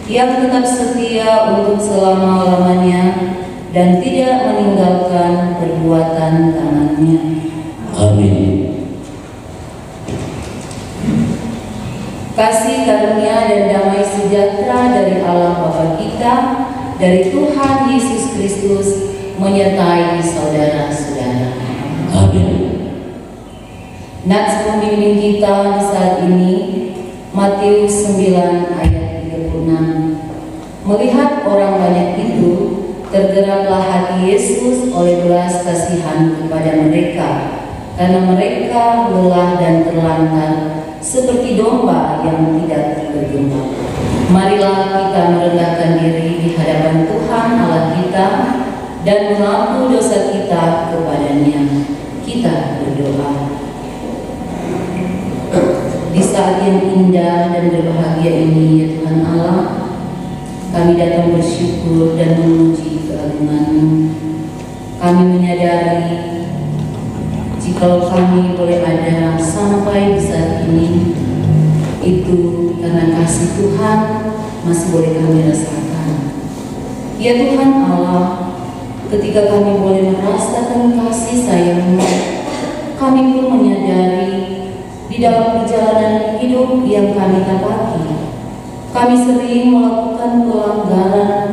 yang tetap setia untuk selama-lamanya dan tidak meninggalkan perbuatan tangannya. Amin. Kasih karunia dan damai sejahtera dari Allah Bapa kita, dari Tuhan Yesus Kristus, menyertai saudara-saudara. Amin. Nats pembimbing kita di saat ini, Matius 9 ayat 36. Melihat orang banyak itu, tergeraklah hati Yesus oleh belas kasihan kepada mereka, karena mereka lelah dan terlantar, seperti domba yang tidak bergembala. Marilah kita merendahkan diri di hadapan Tuhan Allah kita dan mengaku dosa kita kepadanya. Kita berdoa. Di saat yang indah dan berbahagia ini, ya Tuhan Allah, kami datang bersyukur dan memuji keagungan-Mu. Kami menyadari jikalau kami boleh ada sampai di saat ini, itu karena kasih Tuhan masih boleh kami rasakan. Ya Tuhan Allah, ketika kami boleh merasakan kasih sayang-Mu, kami pun menyadari di dalam perjalanan hidup yang kami dapati, kami sering melakukan pelanggaran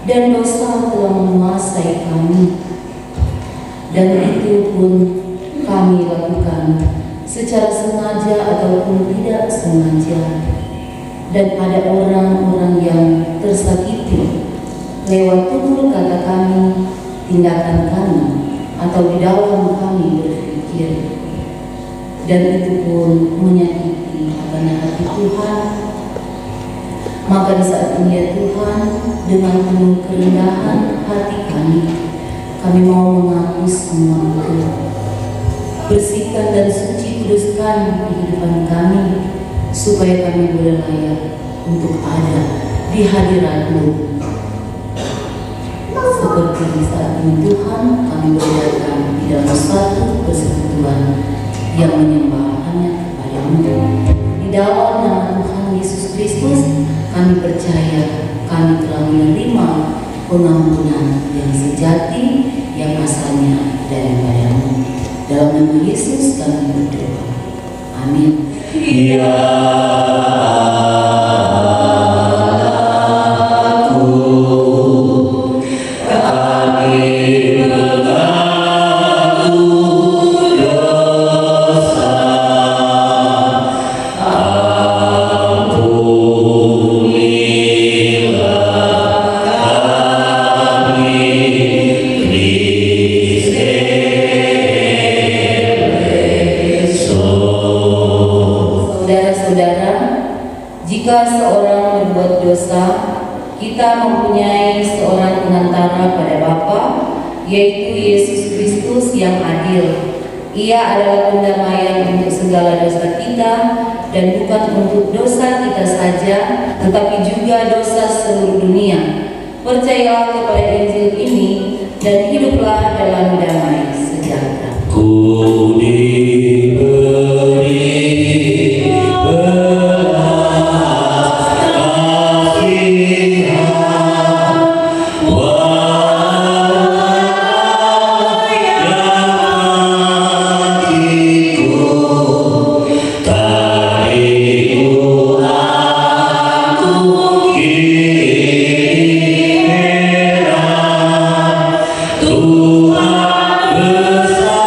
dan dosa telah menguasai kami. Dan itu pun kami lakukan secara sengaja ataupun tidak sengaja. Dan ada orang-orang yang tersakiti lewat tutur kata kami, tindakan kami, atau di dalam kami berpikir. Dan itu pun menyakiti akan hati Tuhan. Maka di saat ini ya Tuhan, dengan penuh kerendahan hati kami mau mengaku semua itu. Bersihkan dan suci kuduskan kehidupan kami, supaya kami boleh layak untuk ada di hadirat-Mu. Seperti saat ini Tuhan, kami boleh datang di dalam satu persekutuan yang menyembah hanya kepada-Mu. Di dalam nama Tuhan Yesus Kristus, kami percaya kami telah menerima pengampunan yang sejati yang asalnya daripada-Mu. Dalam nama Yesus kami berdoa. Amin. Jika seorang berbuat dosa, kita mempunyai seorang pengantara pada Bapa, yaitu Yesus Kristus yang adil. Ia adalah pendamaian untuk segala dosa kita, dan bukan untuk dosa kita saja, tetapi juga dosa seluruh dunia. Percayalah kepada Injil ini, dan hiduplah dalam damai sejahtera. Tuhan besar.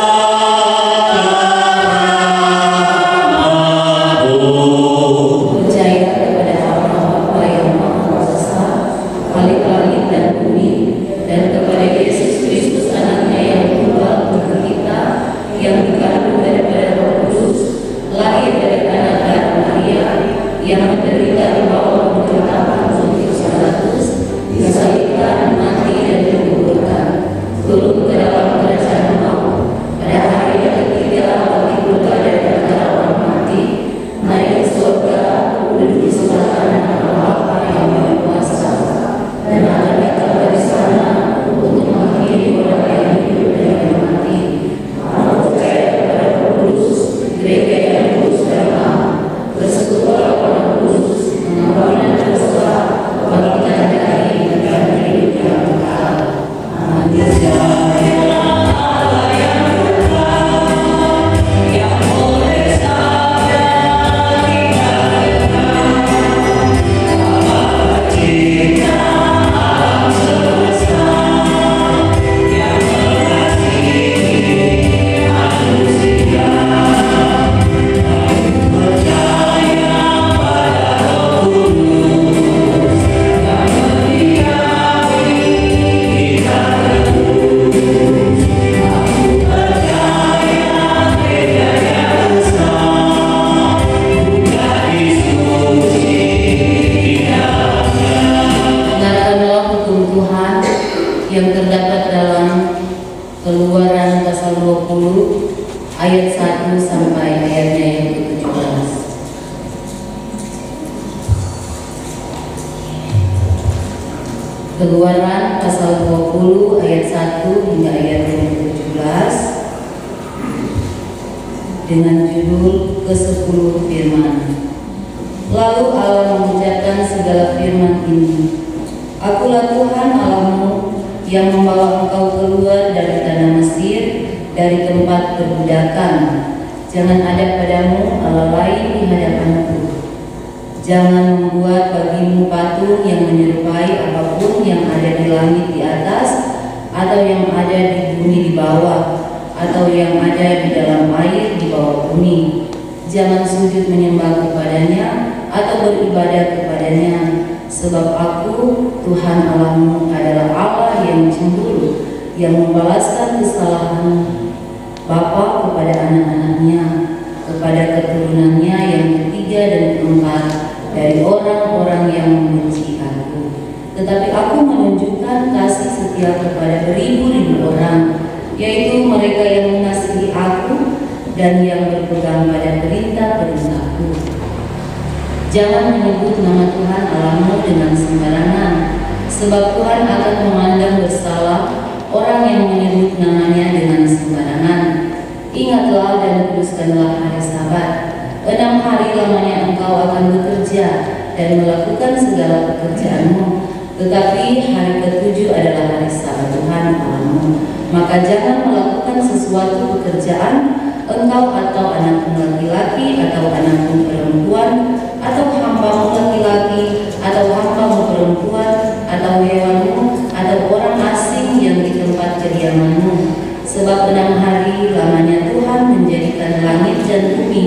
yang terdapat dalam Keluaran pasal 20 ayat 1 sampai ayatnya yang ke-17. Keluaran pasal 20 ayat 1 hingga ayat yang ke-17 dengan judul ke-10 firman. Lalu Allah mengucapkan segala firman ini, Akulah Tuhan Allahmu yang membawa engkau keluar dari tanah Mesir, dari tempat perbudakan. Jangan ada padamu Allah lain di hadapanku. Jangan membuat bagimu patung yang menyerupai apapun yang ada di langit di atas, atau yang ada di bumi di bawah, atau yang ada di dalam air di bawah bumi. Jangan sujud menyembah kepadanya atau beribadah kepadanya, sebab Aku, Tuhan Allahmu, adalah Allah yang cemburu, yang membalaskan kesalahan bapa kepada anak-anaknya, kepada keturunannya yang ketiga dan keempat dari orang-orang yang membenci Aku. Tetapi Aku menunjukkan kasih setia kepada beribu-ribu orang, yaitu mereka yang mengasihi Aku dan yang berpegang pada perintah-perintah-Ku. Jangan menyebut nama Tuhan Allahmu dengan sembarangan, sebab Tuhan akan memandang bersalah orang yang menyebut namanya dengan sembarangan. Ingatlah dan kuduskanlah hari Sabat. 6 hari lamanya engkau akan bekerja dan melakukan segala pekerjaanmu, tetapi hari ke-7 adalah hari Sabat Tuhan Allahmu. Maka jangan melakukan sesuatu pekerjaan engkau atau anakmu laki-laki atau anakmu perempuan atau hambamu laki-laki atau hambamu perempuan atau hewanmu atau orang asing yang di tempat kediamanmu. Sebab 6 hari lamanya Tuhan menjadikan langit dan bumi,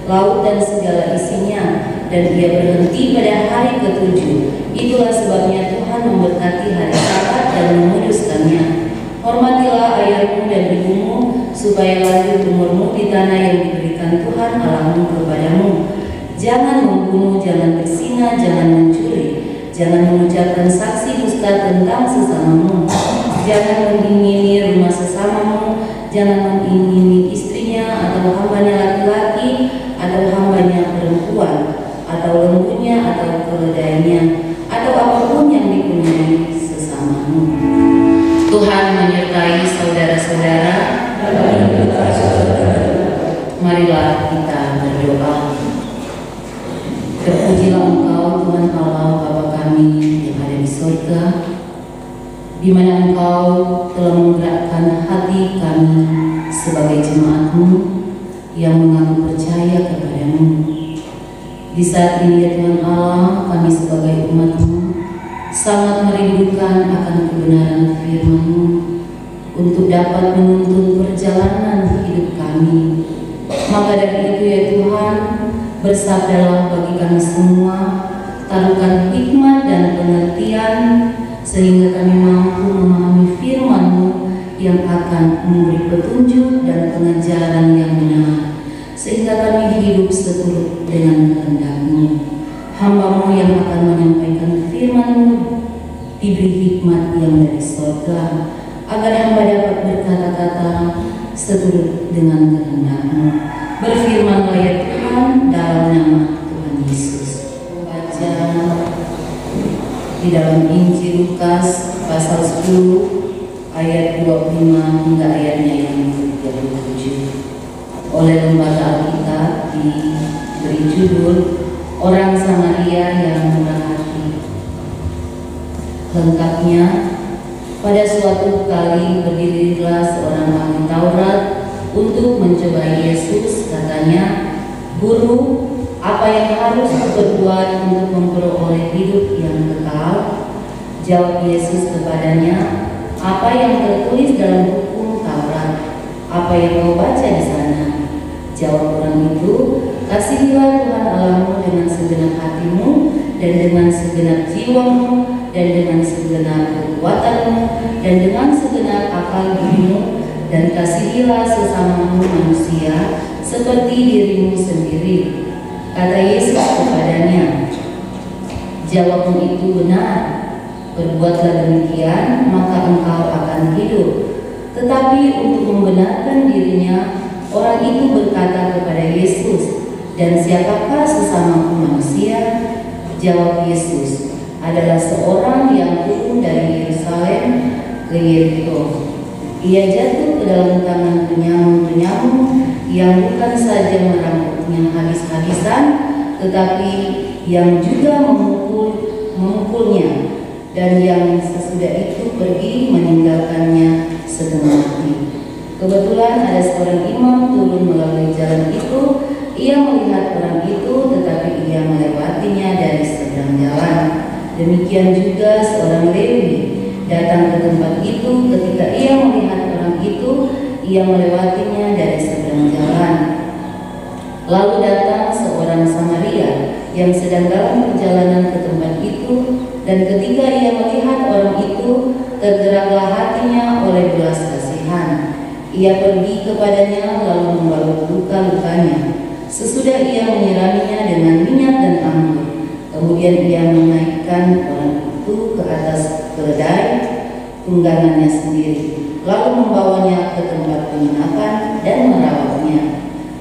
laut dan segala isinya, dan Ia berhenti pada hari ke-7. Itulah sebabnya Tuhan memberkati hari Sabat dan menguduskannya. Hormatilah ayahmu dan ibumu, supaya lanjut umurmu di tanah yang diberikan Tuhan Allahmu kepadamu. Jangan membunuh, jangan berzina, jangan mencuri, jangan mengucapkan saksi dusta tentang sesamamu, jangan mengingini rumah sesamamu, jangan mengingini istrinya atau hambanya laki-laki atau hambanya perempuan, atau lembunya atau keledainya, atau apapun yang dipunyai sesamamu. Tuhan menyertai saudara-saudara. Marilah kita berdoa. Terpujilah Engkau Tuhan Allah Bapa kami yang ada di surga, di mana Engkau telah menggerakkan hati kami sebagai jemaat-Mu yang mengaku percaya kepadamu. Di saat ini ya Tuhan Allah, kami sebagai umat-Mu sangat merindukan akan kebenaran firman-Mu untuk dapat menuntun perjalanan hidup kami. Maka dari itu ya Tuhan, bersabdalah bagi kami semua, taruhkan hikmat dan pengertian sehingga kami mampu memahami firman-Mu yang akan memberi petunjuk dan pengajaran yang benar, sehingga kami hidup seturut dengan kehendak-Mu. Hamba-Mu yang akan menyampaikan firman-Mu diberi hikmat yang dari surga, agar hamba dapat berkata-kata seturut dengan kehendak-Mu. Berfirmanlah ya Tuhan dalam nama Tuhan Yesus. Membaca di dalam Injil Lukas pasal 10 ayat 25 hingga ayatnya yang ke-37. Oleh lembaga Alkitab diberi judul Orang Samaria yang Murah Hati. Lengkapnya, pada suatu kali berdirilah seorang ahli Taurat untuk mencobai Yesus. Katanya, Guru, apa yang harus berbuat untuk memperoleh hidup yang kekal? Jawab Yesus kepadanya, apa yang tertulis dalam hukum Taurat? Apa yang kau baca di sana? Jawab orang itu, kasihilah Tuhan Allahmu dengan segenap hatimu dan dengan segenap jiwamu dan dengan segenap kekuatanmu dan dengan segenap akal budimu, dan kasihilah sesamamu manusia seperti dirimu sendiri. Kata Yesus kepadanya, jawabmu itu benar. Berbuatlah demikian, maka engkau akan hidup. Tetapi untuk membenarkan dirinya, orang itu berkata kepada Yesus, "Dan siapakah sesamaku manusia?" Jawab Yesus, "Adalah seorang yang turun dari Yerusalem ke Yeriko. Ia jatuh ke dalam tangan penyamun-penyamun yang bukan saja merampoknya habis-habisan, tetapi yang juga memukulnya, dan yang sesudah itu pergi meninggalkannya setengah mati. Kebetulan ada seorang imam turun melalui jalan itu. Ia melihat orang itu, tetapi ia melewatinya dari seberang jalan. Demikian juga seorang Lewi datang ke tempat itu. Ketika ia melihat orang itu, ia melewatinya dari seberang jalan. Lalu datang seorang Samaria yang sedang dalam perjalanan ke tempat itu, dan ketika ia melihat orang itu, tergeraklah hatinya oleh belas kasihan. Ia pergi kepadanya lalu membalut luka-lukanya. Sesudah ia menyiraminya dengan minyak dan anggur, kemudian ia menaikkan orang itu ke atas keledai tunggangannya sendiri, lalu membawanya ke tempat penginapan dan merawatnya.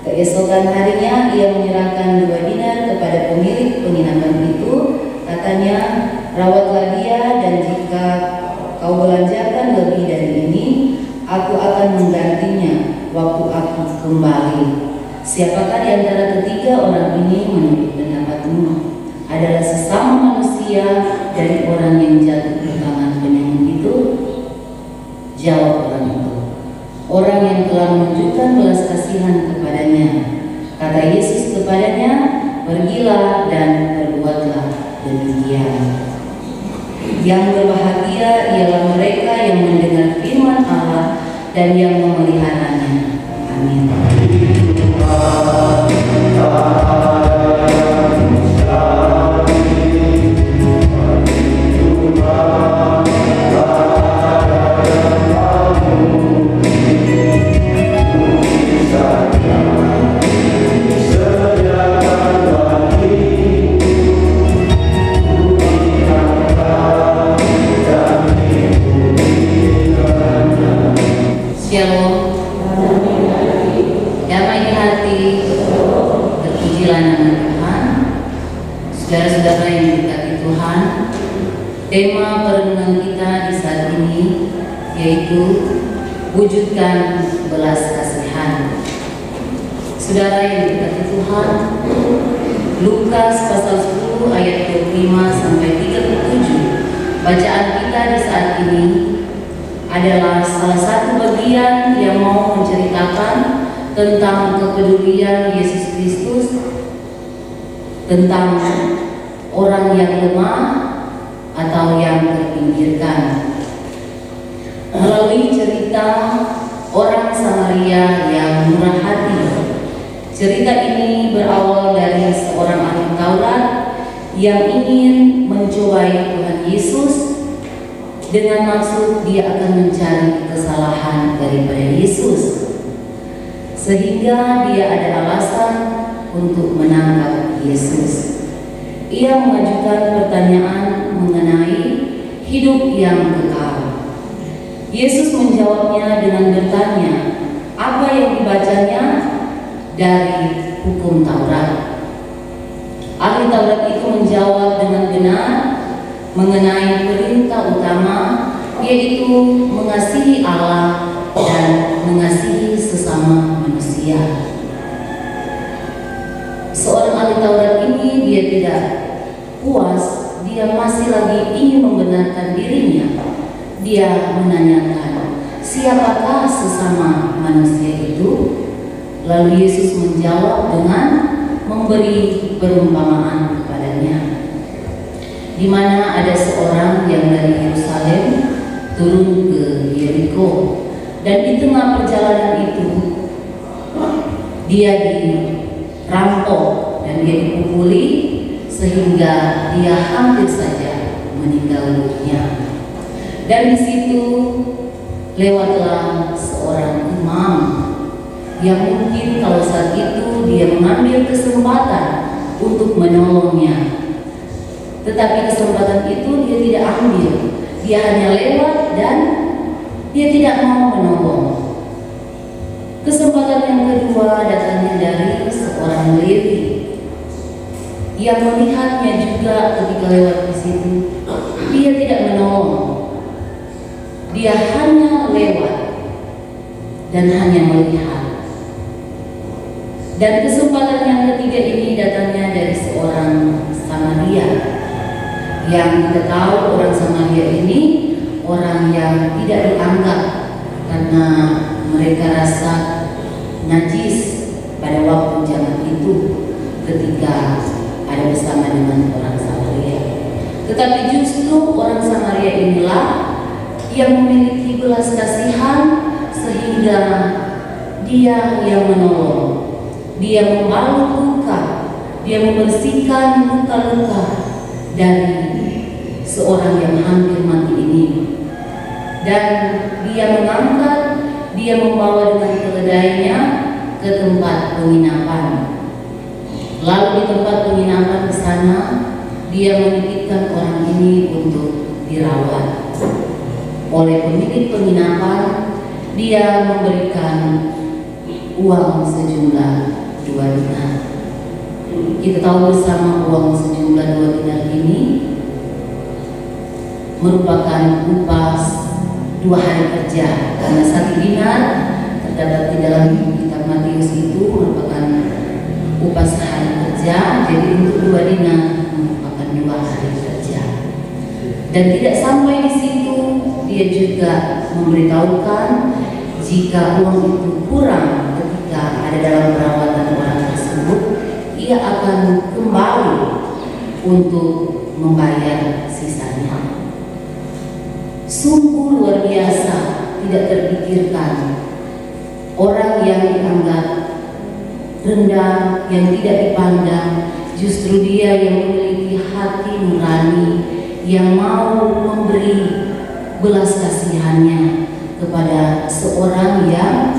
Keesokan harinya ia menyerahkan 2 dinar kepada pemilik penginapan itu. Katanya, "Rawatlah dia, dan jika kau belanjakan lebih dari ini, aku akan menggantinya waktu aku kembali." Siapakah di antara ketiga orang ini menurut pendapatmu adalah sesama manusia dari orang yang jatuh ke tangan penyamun itu? Jawab orang itu, "Orang yang telah menunjukkan belas kasihan kepadanya." Kata Yesus kepadanya, "Pergilah dan berbuatlah demikian." Yang berbahagia ialah mereka yang mendengar firman Allah dan yang memeliharanya. Amin. Shalom. Damai di hati, terpujilah nama Tuhan. Saudara-saudara yang diberkati Tuhan, tema perenungan kita di saat ini yaitu wujudkan belas kasihan. Saudara yang diberkati Tuhan, Lukas pasal 10 ayat 25 sampai 37. Bacaan kita di saat ini adalah salah satu bagian yang mau menceritakan tentang kepedulian Yesus Kristus, tentang orang yang lemah atau yang terpinggirkan, melalui cerita orang Samaria yang murah hati. Cerita ini berawal dari seorang ahli Taurat yang ingin mencobai Tuhan Yesus dengan maksud dia akan mencari kesalahan daripada Yesus, sehingga dia ada alasan untuk menangkap Yesus. Ia mengajukan pertanyaan mengenai hidup yang kekal. Yesus menjawabnya dengan bertanya, apa yang dibacanya dari hukum Taurat. Ahli Taurat itu menjawab dengan benar mengenai perintah utama, yaitu mengasihi Allah dan mengasihi sesama manusia. Seorang ahli Taurat ini dia tidak puas, dia masih lagi ingin membenarkan dirinya. Dia menanyakan, siapakah sesama manusia itu? Lalu Yesus menjawab dengan memberi perumpamaan kepadanya, di mana ada seorang yang dari Yerusalem turun ke Yeriko, dan di tengah perjalanan itu dia dirampok dan dia dipukuli sehingga dia hampir saja meninggal dunia. Dan di situ lewatlah seorang imam yang mungkin kalau saat itu dia mengambil kesempatan untuk menolongnya, tetapi kesempatan itu dia tidak ambil. dia hanya lewat dan dia tidak mau menolong. Kesempatan yang kedua datangnya dari seorang Lewi yang melihatnya juga ketika lewat di situ. Dia tidak menolong, dia hanya lewat dan hanya melihat. Dan kesempatan yang ketiga ini datangnya dari seorang Samaria, yang kita tahu orang Samaria ini orang yang tidak dianggap karena mereka rasa najis pada waktu zaman itu ketika ada bersama dengan orang Samaria. Tetapi justru orang Samaria inilah yang memiliki belas kasihan sehingga dia yang menolong, dia membalut luka, dia membersihkan luka-luka dari seorang yang hampir mati ini, dan dia mengangkat, dia membawa dengan keledainya ke tempat penginapan. Lalu di tempat penginapan ke sana dia menitipkan orang ini untuk dirawat. Oleh pemilik penginapan dia memberikan uang sejumlah 2 dinar. Kita tahu bersama uang sejumlah 2 dinar ini merupakan upah 2 hari kerja, karena 1 dinar terdapat di dalam kitab Matius itu merupakan upah sehari kerja. Jadi untuk 2 dinar merupakan 2 hari kerja. Dan tidak sampai di situ, dia juga memberitahukan jika uang itu kurang ketika ada dalam perawatan orang tersebut, ia akan kembali untuk membayar sisanya. Sungguh luar biasa, tidak terpikirkan orang yang dianggap rendah, yang tidak dipandang, justru dia yang memiliki hati nurani, yang mau memberi belas kasihannya kepada seorang yang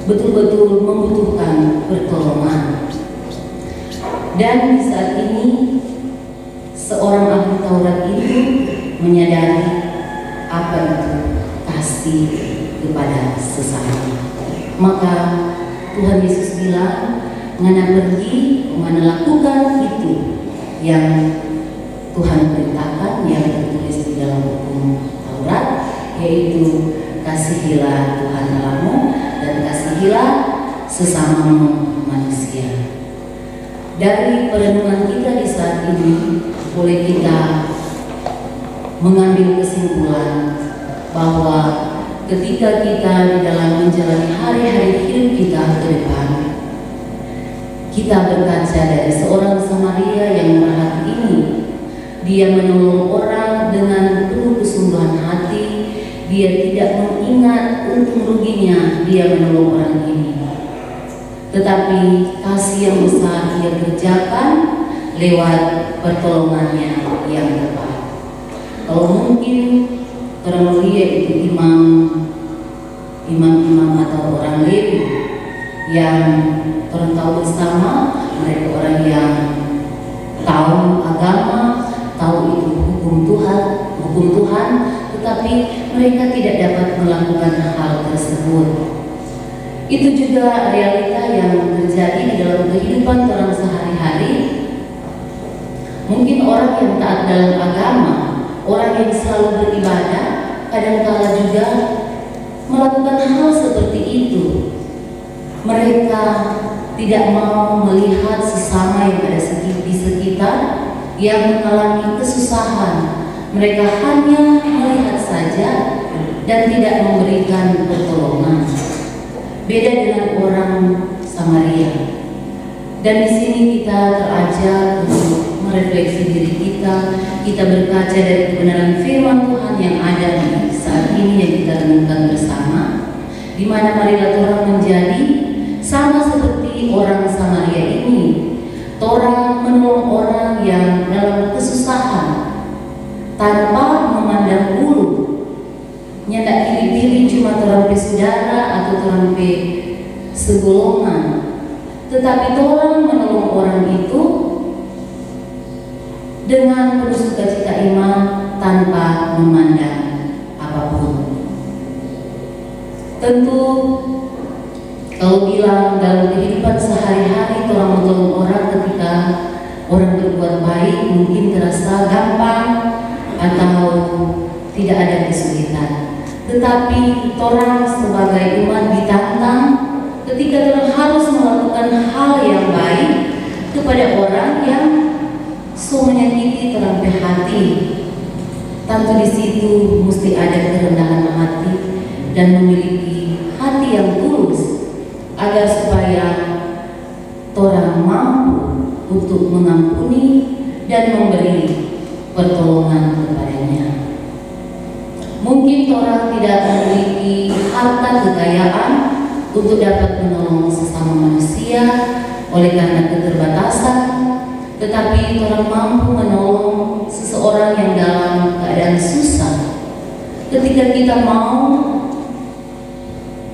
betul-betul membutuhkan pertolongan. Dan di saat ini seorang ahli Taurat itu menyadari apa itu kasih kepada sesama. Maka Tuhan Yesus bilang, "Ngana pergi, ngana lakukan itu yang Tuhan perintahkan, yang tertulis di dalam hukum Taurat, yaitu kasihilah Tuhan Allahmu dan kasihilah sesamamu manusia." Dari perenungan kita di saat ini boleh kita mengambil kesimpulan bahwa ketika kita di dalam menjalani hari-hari hidup kita ke depan, kita berkaca dari seorang Samaria yang murah hati ini. Dia menolong orang dengan penuh kesungguhan hati. Dia tidak mengingat untung ruginya dia menolong orang ini, tetapi kasih yang besar dia kerjakan lewat pertolongannya yang tepat. Kalau mungkin orang mulia itu imam atau orang Lewi yang orang tahu bersama, mereka orang yang tahu agama, tahu itu hukum Tuhan, tetapi mereka tidak dapat melakukan hal tersebut. Itu juga realita yang terjadi di dalam kehidupan orang sehari-hari. Mungkin orang yang taat dalam agama, orang yang selalu beribadah, kadang-kala juga melakukan hal seperti itu. Mereka tidak mau melihat sesama yang ada di sekitar yang mengalami kesusahan. Mereka hanya melihat saja dan tidak memberikan pertolongan. Beda dengan orang Samaria. Dan di sini kita terajak untuk merefleksi diri kita. Kita berkaca dari kebenaran firman Tuhan yang ada di saat ini yang kita renungkan bersama, di mana marilah Torah menjadi sama seperti orang Samaria ini. Torah menolong orang yang dalam kesusahan tanpa memandang bulu. Nyandak pilih-pilih cuma terampe saudara atau terampe segolongan, tetapi Torah menolong orang itu dengan penuh sukacita iman, tanpa memandang apapun. Tentu kalau bilang dalam kehidupan sehari-hari orang menolong orang ketika orang berbuat baik mungkin terasa gampang atau tidak ada kesulitan. Tetapi orang sebagai umat ditantang ketika orang harus melakukan hal yang baik kepada orang yang so menyakiti terangkai hati. Tentu di situ mesti ada kerendahan hati dan memiliki hati yang tulus agar supaya orang mampu untuk mengampuni dan memberi pertolongan kepadanya. Mungkin orang tidak memiliki harta kekayaan untuk dapat menolong sesama manusia oleh karena keterbatasan, tetapi orang mampu menolong seseorang yang dalam keadaan susah ketika kita mau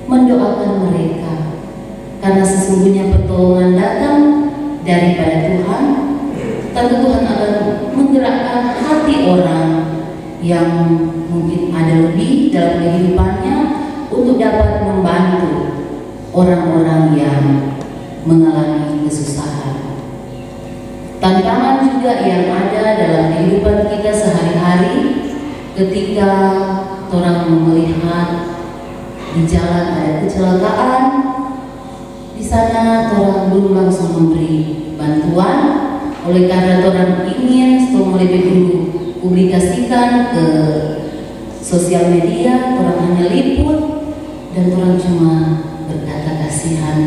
mendoakan mereka, karena sesungguhnya pertolongan datang daripada Tuhan. Tentu Tuhan akan menggerakkan hati orang yang mungkin ada lebih dalam kehidupannya untuk dapat membantu orang-orang yang mengalami kesusahan. Tantangan juga yang ada dalam kehidupan kita sehari-hari ketika orang melihat di jalan ada kecelakaan, di sana orang belum langsung memberi bantuan oleh karena orang ingin lebih dulu publikasikan ke sosial media, orang hanya liput dan orang cuma berkata kasihan.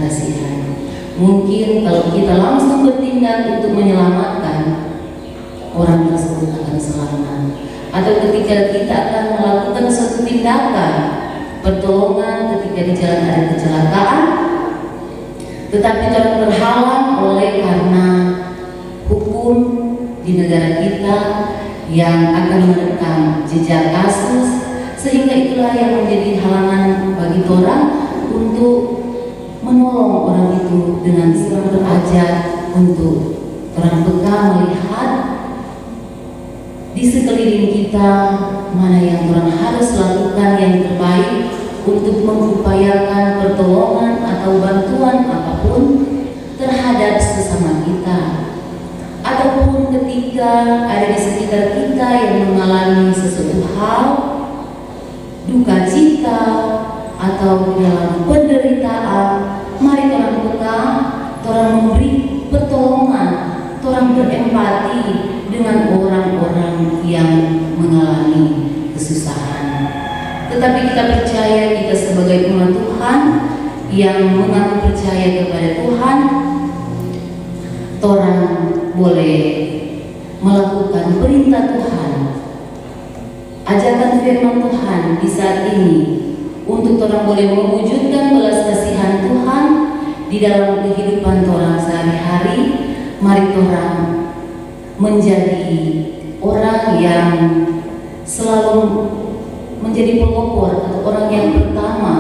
Mungkin kalau kita langsung bertindak untuk menyelamatkan, orang tersebut akan selamat. Atau ketika kita akan melakukan suatu tindakan pertolongan ketika di jalan ada kecelakaan, tetapi orang terhalang oleh karena hukum di negara kita yang akan merekam jejak kasus, sehingga itulah yang menjadi halangan bagi orang untuk menolong orang itu dengan serang berajak untuk orang peka melihat di sekeliling kita mana yang orang harus lakukan yang terbaik untuk mengupayakan pertolongan atau bantuan apapun terhadap sesama kita, ataupun ketika ada di sekitar kita yang mengalami sesuatu hal duka cita atau dalam penderitaan, mari orang peka, orang memberi pertolongan, orang berempati dengan orang-orang yang mengalami kesusahan. Tetapi kita percaya kita sebagai umat Tuhan yang mengaku percaya kepada Tuhan, orang boleh melakukan perintah Tuhan, ajakan firman Tuhan di saat ini untuk orang boleh mewujudkan belas kasihan Tuhan di dalam kehidupan orang sehari-hari. Mari orang menjadi orang yang selalu menjadi pelopor atau orang yang pertama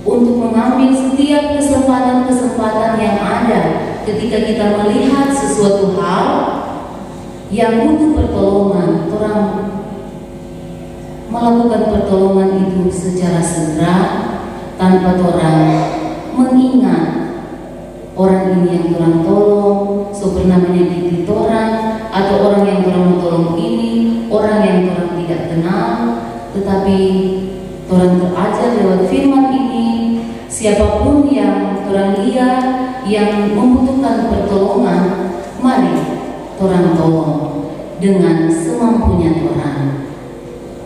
untuk mengambil setiap kesempatan-kesempatan yang ada ketika kita melihat sesuatu hal yang butuh pertolongan. Orang melakukan pertolongan itu secara segera tanpa orang mengingat orang ini yang orang tolong, so pernah menyakiti orang, atau orang yang orang tolong ini orang yang orang tidak kenal, tetapi orang terajar lewat firman ini, siapapun yang orang lihat yang membutuhkan pertolongan, mari orang tolong dengan semampunya orang.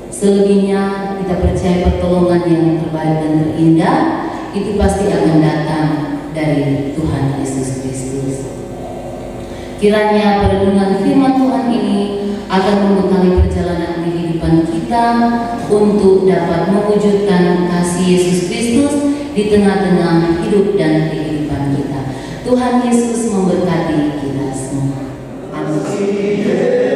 Selebihnya kita percaya pertolongan yang terbaik dan terindah itu pasti akan datang dari Tuhan Yesus Kristus. Kiranya perenungan firman Tuhan ini akan membekali perjalanan kehidupan kita untuk dapat mewujudkan kasih Yesus Kristus di tengah-tengah hidup dan kehidupan kita. Tuhan Yesus memberkati kita semua. Amin.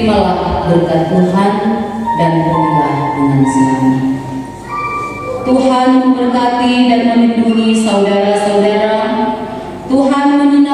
Terimalah berkat Tuhan dan pergilah dengan selamat. Tuhan memberkati dan melindungi saudara-saudara. Tuhan menyertai